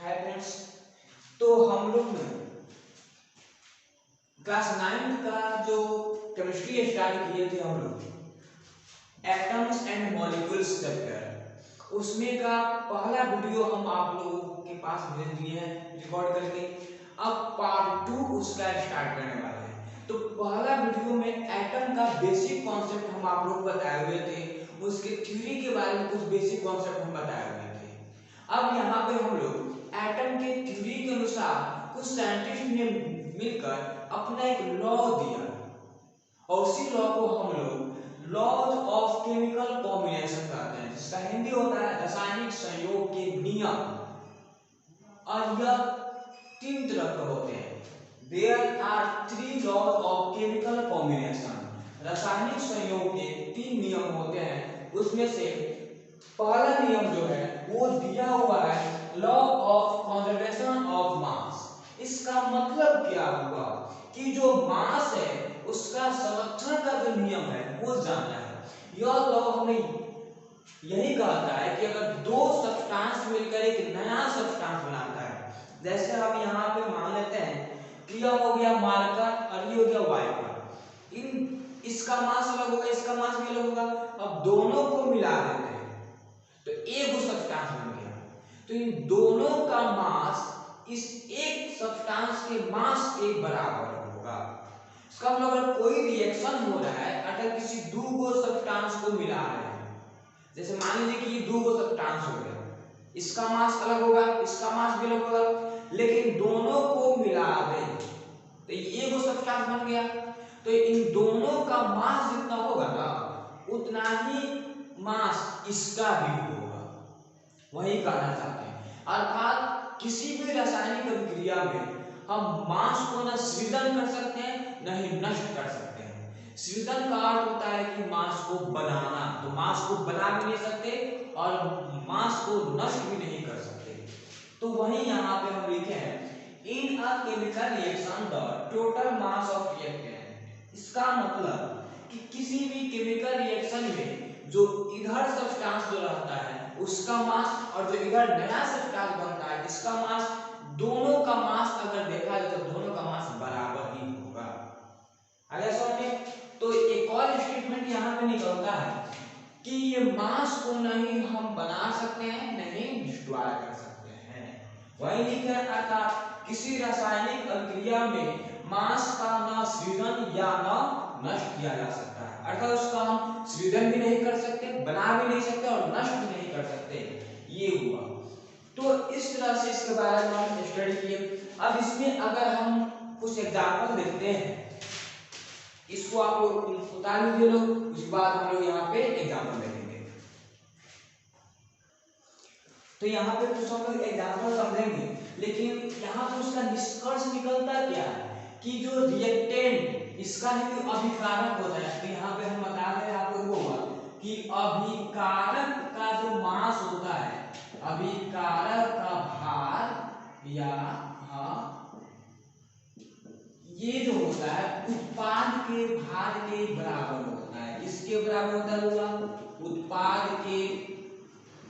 Hi friends, तो हम लोग क्लास 9 का जो केमिस्ट्री स्टार्ट किए थे हम लोग एटम्स एंड मॉलिक्यूल्स चैप्टर, उसमें का पहला वीडियो हम आप लोगों के पास भेज दिए हैं रिकॉर्ड करके। अब पार्ट 2 उसका स्टार्ट करने वाले हैं। तो पहला वीडियो में एटम का बेसिक कॉन्सेप्ट हम आप लोग बताए हुए थे, उसके थ्योरी के बारे में कुछ बेसिक कॉन्सेप्ट हम बताए हुए थे। अब यहाँ पे हम लोग एटम के थ्योरी के अनुसार कुछ साइंटिस्ट ने मिलकर अपना एक लॉ दिया और उसी लॉ को हम लोग लॉज ऑफ केमिकल कॉम्बिनेशन कहते हैं, जिसका हिंदी होता है रासायनिक संयोग के नियम। और यह 3 तरह के होते हैं। There are 3 laws of chemical combination. रासायनिक संयोग के 3 नियम होते हैं। उसमें से पहला नियम जो है वो दिया हुआ है लॉ ऑफ कंजर्वेशन ऑफ मास। इसका मतलब क्या हुआ कि जो मास है उसका संरक्षण का जो नियम है वो जानना है। यह लॉ हमें यही कहता है कि अगर दो सब्सटेंस मिलकर एक नया सब्सटेंस बनाता है, जैसे हम यहाँ पे मान लेते हैं कि यह हो गया मार्कर और ये हो गया वाइपर। इसका मास अलग होगा, इसका मास भी अलग होगा। अब दोनों को मिला देते हैं तो एक सब्सटेंस बन गया। तो इन दोनों का मास इस एक सब्सटेंस के मास के बराबर होगा। इसका मतलब अगर कोई रिएक्शन हो रहा है, अगर किसी दो सब्सटेंस को मिला रहे हैं, जैसे मान लीजिए कि ये दो सब्सटेंस हो गया, इसका मास अलग होगा, इसका मास भी अलग होगा, लेकिन दोनों को मिला दें तो ये एक सब्सटेंस बन गया। तो इन दोनों का मास जितना होगा ना उतना ही मास इसका भी होगा। वही कहना चाहते हैं। अर्थात किसी भी रासायनिक अभिक्रिया में हम मास को न सृजन कर सकते हैं न ही नष्ट कर सकते हैं। सृजन का अर्थ होता है कि मास को बनाना, तो मास को बना भी नहीं सकते और मास को नष्ट भी नहीं कर सकते। तो वही यहाँ पे हम लिखे हैं in a chemical reaction the total mass of reactant. इसका मतलब कि किसी भी केमिकल रिएक्शन में जो इधर सब्सटेंस जो रहता है उसका मास और जो इधर नया सब्सटेंस बनता है इसका मास, दोनों का मास अगर देखा जाए तो दोनों का मास बराबर ही होगा। आगे समझिए। तो एक और स्टेटमेंट यहाँ पे निकलता है कि ये मास को नहीं हम बना सकते हैं नहीं डिस्ट्रॉय कर सकते हैं। वही लिखा था किसी रासायनिक अभिक्रिया में मास का न सृजन या न नष्ट किया जा सकता है। अर्थात उसका हम सृजन भी नहीं कर सकते, बना भी नहीं सकते और नष्ट भी नहीं कर सकते। ये हुआ। तो इस तरह से इसके बारे में हम स्टडी किए। अब इसमें अगर हम कुछ एग्जांपल देखते हैं, इसको आप लोग उतार लीजिए लोग, उसके बाद हम लोग यहाँ पे एग्जांपल देखेंगे। तो यहाँ पे कुछ हम लोग एग्जांपल समझेंगे, लेकिन यहाँ पे उसका निष्कर्ष निकलता क्या है कि जो रिएक्टेंट इसका ही अभिकारक होता है। तो यहाँ पे हम बता रहे हैं आप लोगों को कि अभिकारक का जो मास होता है, अभिकारक का भार या ये जो होता है उत्पाद के भार के बराबर होता है। किसके बराबर होता है? उत्पाद के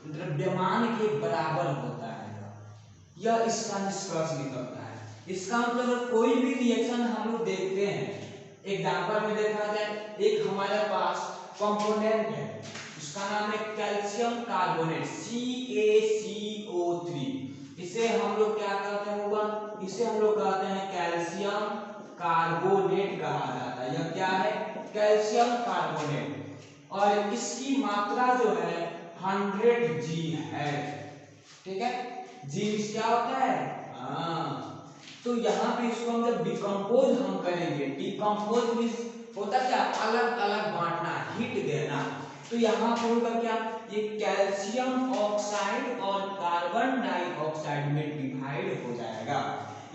द्रव्यमान के बराबर होता है। यह इसका निष्कर्ष निकलता है। इसका मतलब कोई भी रिएक्शन हम लोग देखते हैं, एग्जांपल में देखा जाए एक हमारे पास कंपोनेंट है, उसका नाम है कैल्शियम कार्बोनेट CaCO3। इसे हम लोग क्या कहते हैं? इसे हम लोग कहते हैं कैल्शियम कार्बोनेट कहा जाता है। यह क्या है? Calcium carbonate. और इसकी मात्रा जो है 100 G है। ठीक है, G क्या होता है? तो यहाँ पे इसको हम जब डिकम्पोज हम करेंगे, डिकम्पोज मींस होता क्या? अलग अलग बांटना, हीट देना। तो यहाँ पर होगा क्या? ये कैल्शियम ऑक्साइड और कार्बन डाइऑक्साइड में डिवाइड हो जाएगा।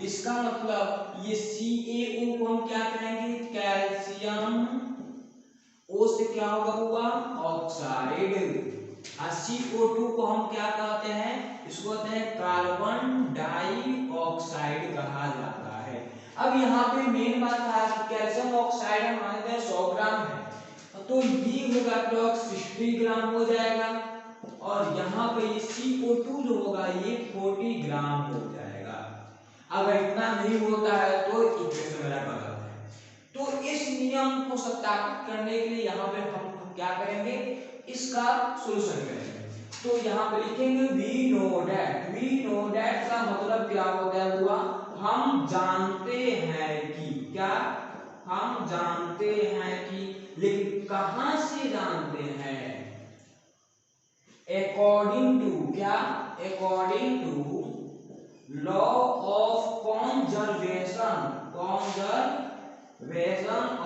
इसका मतलब ये CaO को हम क्या कहेंगे? कैल्शियम। O से क्या होगा? ऑक्साइड। और CO2 को हम क्या कहते हैं? इसको कहते हैं कार्बन डाइऑक्साइड कहा जाता है। अब यहाँ पे मेन बात है कि कैल्शियम ऑक्साइड हम मानते हैं 100 ग्राम है, तो ये होगा अप्रॉक्स 60 ग्राम हो जाएगा। और यहाँ पे ये CO2 जो होगा ये 40 ग्राम हो जाएगा। अगर इतना नहीं होता है तो इक्वेशन मेरा गलत है। तो इस नियम को सत्यापित करने के लिए यहाँ पे हम क्या करेंगे, इसका सॉल्यूशन करेंगे। तो यहाँ पे लिखेंगे वी नो दैट का मतलब क्या होता है हुआ, हम जानते हैं कि, क्या हम जानते हैं कि, लेकिन कहां से जानते हैं, अकॉर्डिंग टू, क्या, according to law of conservation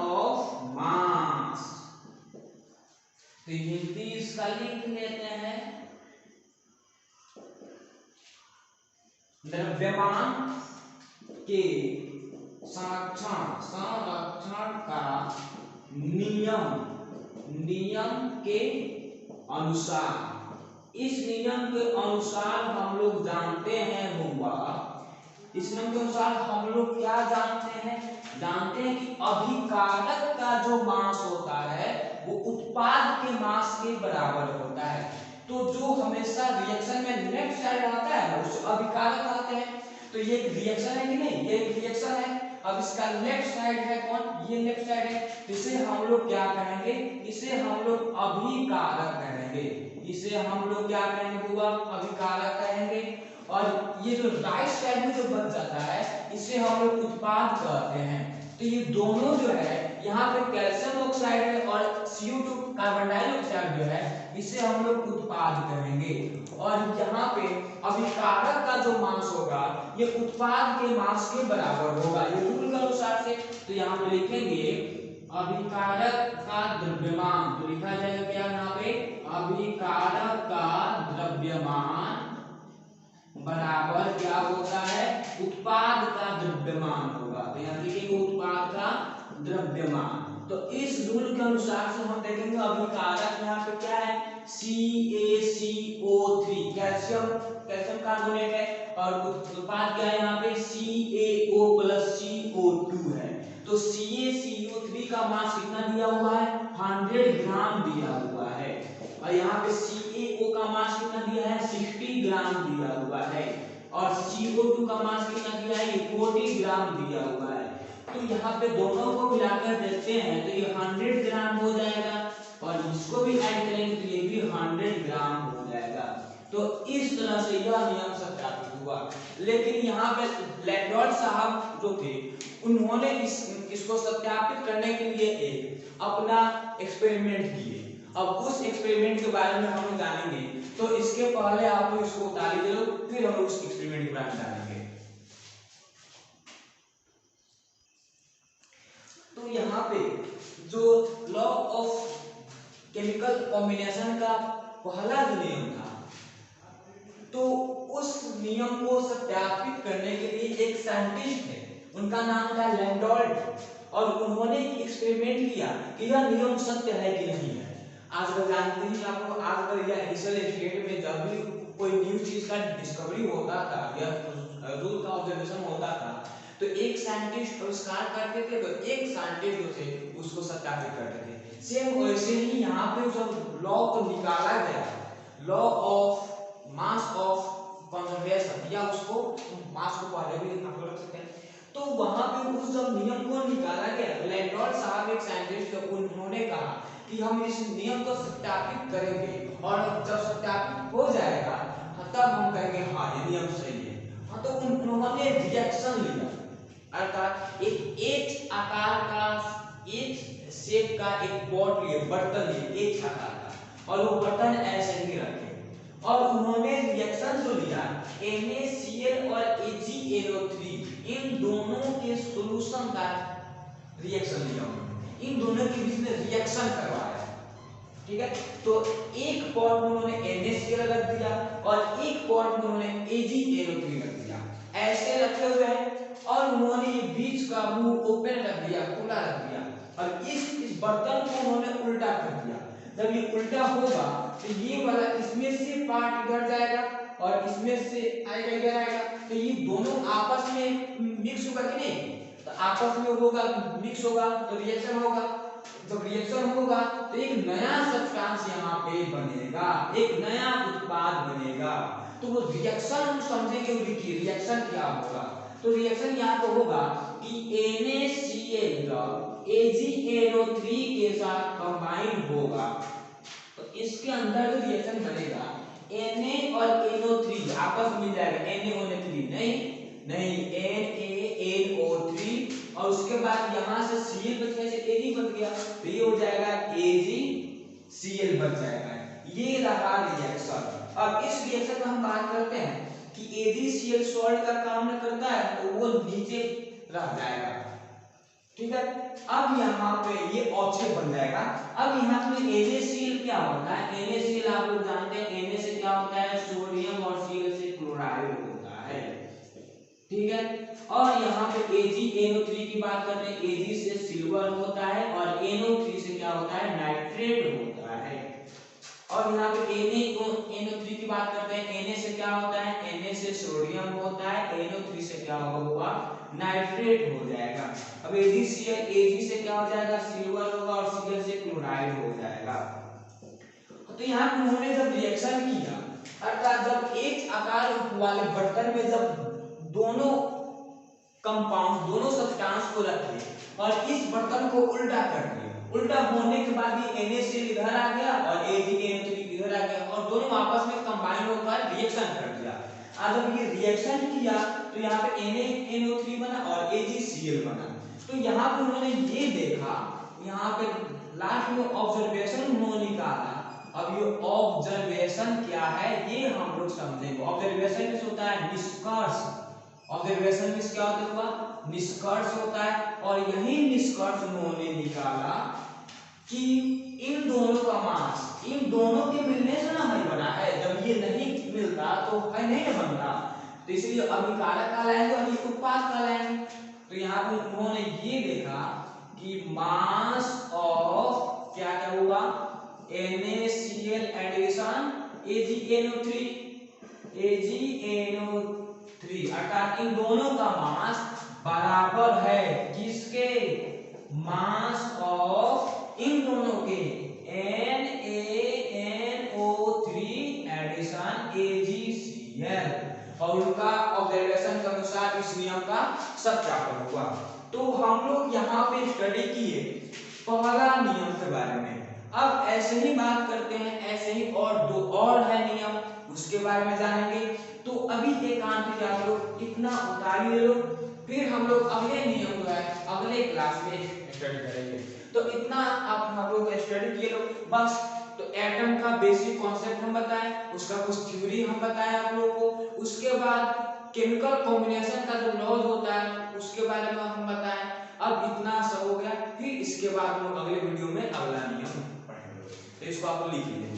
of mass. तो हिंदी इसका लिख लेते हैं, द्रव्यमान के संरक्षण का नियम के अनुसार, इस नियम के अनुसार हम लोग जानते हैं हुआ, इस नियम के अनुसार हम लोग क्या जानते हैं कि अभिकारक का जो मास होता है वो उत्पाद के मास के बराबर होता है। तो जो हमेशा रिएक्शन में लेफ्ट साइड आता है ना उसे अभिकारक कहते हैं। तो ये एक रिएक्शन है कि नहीं, ये एक रिएक्शन है। अब इसका लेफ्ट साइड है कौन, ये लेफ्ट साइड है, इसे हम लोग क्या कहेंगे, इसे हम लोग अभिकारक कहेंगे, इसे हम लोग क्या कहेंगे हुआ, अभिकारक कहेंगे। और ये जो राइट साइड में जो बच जाता है इसे हम लोग उत्पाद कहते हैं। तो ये दोनों जो है यहाँ पे कैल्शियम ऑक्साइड है और CO2 कार्बन डाइऑक्साइड जो है इसे हम लोग उत्पाद कहेंगे। और यहाँ पे अभिकारक का जो मास होगा ये उत्पाद के मास के बराबर होगा, ये रूल के अनुसार से। तो यहाँ पे लिखेंगे अभिकारक का द्रव्यमान, तो लिखा जाएगा क्या यहाँ पे, अभिकारक का द्रव्यमान बराबर क्या होता है, उत्पाद का द्रव्यमान होगा। तो यहाँ लिखेंगे उत्पाद का द्रव्यमान। तो इस रूल के अनुसार से हम देखेंगे अभिकारक यहाँ पे क्या है, CaCO3 कैल्शियम कार्बोनेट है, और उत्पाद क्या है यहाँ पे CaO + CO2 है। तो CaCO3 का मास कितना दिया हुआ है, 100 ग्राम दिया हुआ है, और यहाँ पे CaO का मास कितना दिया है, 60 ग्राम दिया हुआ है, और CO2 का मास कितना दिया है, 40 ग्राम दिया हुआ है। तो यहाँ पे दोनों को मिलाकर देखते हैं तो ये 100 ग्राम हो जाएगा, और इसको भी ऐड करेंगे तो ये भी 100 ग्राम हो जाएगा। तो इस तरह से यह नियम सत्यापित हुआ। लेकिन यहाँ पे लैंडोल्फ साहब जो थे उन्होंने इसको सत्यापित करने के लिए एक अपना एक्सपेरिमेंट किए। अब उस एक्सपेरिमेंट के बारे में हम जानेंगे, तो इसके पहले आप लोग इसको उतारी दे लो, फिर हम उस एक्सपेरिमेंट के बारे में जानेंगे। तो यहाँ पे जो लॉ ऑफ केमिकल कॉम्बिनेशन का पहला जो नियम था, तो उस नियम को सत्यापित करने के लिए एक साइंटिस्ट है, उनका नाम था लैंडोल्फ, और उन्होंने एक्सपेरिमेंट किया कि यह नियम सत्य है कि नहीं है। आजकल जानते ही आप लोग, आजकल या इनिशियल स्टेज में जब भी कोई न्यू चीज का डिस्कवरी होता था या रूल का ऑब्जर्वेशन होता था, तो एक साइंटिस्ट आविष्कार करते थे, तो एक साइंटिस्ट जो थे उसको सत्यापित करते थे। सेम वैसे ही यहाँ पे जब लॉ को निकाला गया, law of mass of conservation, या उसको मास को पहले भी आप लोग रख सकते हैं, तो वहां पे उस जब नियम को निकाला गया, लैंडोल्फ साहब एक साइंटिस्ट, उन्होंने कहा कि हम इस नियम को सत्यापित करेंगे, और जब सत्यापित हो जाएगा तब हम कहेंगे हाँ ये नियम सही है। हाँ, तो उन्होंने रिएक्शन लिया, अर्थात एक H आकार का, H शेप का एक पॉट लिए, बर्तन लिए H आकार का, और वो बर्तन ऐसे ही रखे, और उन्होंने रिएक्शन जो लिया NaCl और AgNO3, इन दोनों के सॉल्यूशन का रिएक्शन लिया उन्होंने, इन दोनों के बीच में रिएक्शन करवाया, ठीक है। तो एक पॉट में उन्होंने NaCl रख दिया और एक पॉट में उन्होंने AgNO3 रख दिया, ऐसे रखे हुए हैं, और उन्होंने ये बीच का मुंह ओपन रख दिया, खुला रख दिया, और इस बर्तन को उन्होंने उल्टा कर दिया। जब ये उल्टा होगा तो ये वाला इसमें से पार्ट इधर जाएगा और इसमें से आएगा इधर आएगा, तो ये दोनों आपस में मिक्स होगा कि नहीं, तो आपस में होगा, मिक्स होगा तो रिएक्शन होगा, जब रिएक्शन होगा तो एक नया सब्सटेंस यहाँ पे बनेगा, एक नया उत्पाद बनेगा। तो वो रिएक्शन हम समझेंगे, देखिए रिएक्शन क्या होगा। तो रिएक्शन यहाँ पे होगा कि NaCl AgNO3 के साथ कंबाइन होगा, तो इसके अंदर जो रिएक्शन बनेगा Na और NO3 आपस में मिल जाएगा, NaONO3 नहीं NaNO3, और उसके बाद यहाँ से Cl बच गया, Ag बच गया, तो ये हो जाएगा AgCl बच जाएगा। ये रहा रिएक्शन। अब इस रिएक्शन में हम बात करते हैं कि AgCl सॉल्ट का काम न करता है तो वो नीचे रह जाएगा, ठीक है। अब यहाँ पे ये ऑब्जेक्ट बन जाएगा। अब यहाँ पे NaCl क्या होता है, NaCl आप लोग जानते हैं, Na से क्या होता है, सोडियम, और Cl से क्लोराइड होता है, ठीक है। और यहाँ पे AgNO3 की बात करते हैं, Ag से सिल्वर होता है और NO3 से क्या होता है, नाइट्रेट होता है। और यहाँ पे NaNO3 की बात करते हैं, Na से क्या होता है, Na से सोडियम होता है, NO3 से क्या होगा, नाइट्रेट हो जाएगा। अब Ag से क्या हो जाएगा, सिल्वर होगा, और Cl से क्लोराइड हो जाएगा। तो यहाँ पे उन्होंने जब रिएक्शन किया, अर्थात जब एक आकार वाले बर्तन में जब दोनों कंपाउंड, दोनों सब्सटेंस को रखे और इस बर्तन को उल्टा कर दिया, उल्टा होने के बाद ये NaCl इधर आ गया और AgNO3 इधर आ गया, और दोनों आपस में कंबाइन होकर रिएक्शन कर दिया। जब ये रिएक्शन किया तो यहाँ पे NaNO3 बना और AgCl बना। तो यहाँ पे उन्होंने ये देखा, यहाँ पे लास्ट में ऑब्जर्वेशन उन्होंने निकाला। अब ये ऑब्जर्वेशन क्या है ये हम लोग समझेंगे। ऑब्जर्वेशन में होता है निष्कर्ष, ऑब्जर्वेशन में क्या होता है, निष्कर्ष होता है। और यही निष्कर्ष उन्होंने निकाला कि इन दोनों का मास इन दोनों के मिलने से ना हल बना है, जब ये नहीं मिलता तो है नहीं ना बनता, तो इसलिए अभी कारक कहलाएंगे और ये उत्पाद कहलाएंगे। तो यहाँ पे उन्होंने ये देखा कि मास ऑफ क्या क्या होगा, NaCl एडिशन AgNO3 अर्थात इन दोनों का मास बराबर है किसके, मास ऑफ इन दोनों के NaNO3 एडिशन AgCl, और उनका ऑब्जर्वेशन के अनुसार इस नियम का सत्यापन हुआ। तो हम लोग यहाँ पे स्टडी किए पहला नियम के बारे में। अब ऐसे ही बात करते हैं, ऐसे ही और दो और है नियम, उसके बारे में जानेंगे। तो अभी एकांत आप लोग इतना उतारिए लो, फिर हम लोग अगले नियम जो है अगले क्लास में स्टडी करेंगे। तो इतना आप हम लोग स्टडी किए लो बस। तो एटम का बेसिक कॉन्सेप्ट हम बताएं, उसका कुछ थ्योरी हम बताएं आप लोगों को, उसके बाद केमिकल कॉम्बिनेशन का जो लॉज होता है उसके बारे में हम बताएं। अब इतना सब हो गया, फिर इसके बाद हम लोग अगले वीडियो में अगला नियम पढ़ेंगे। तो इसको आप लिख लीजिए।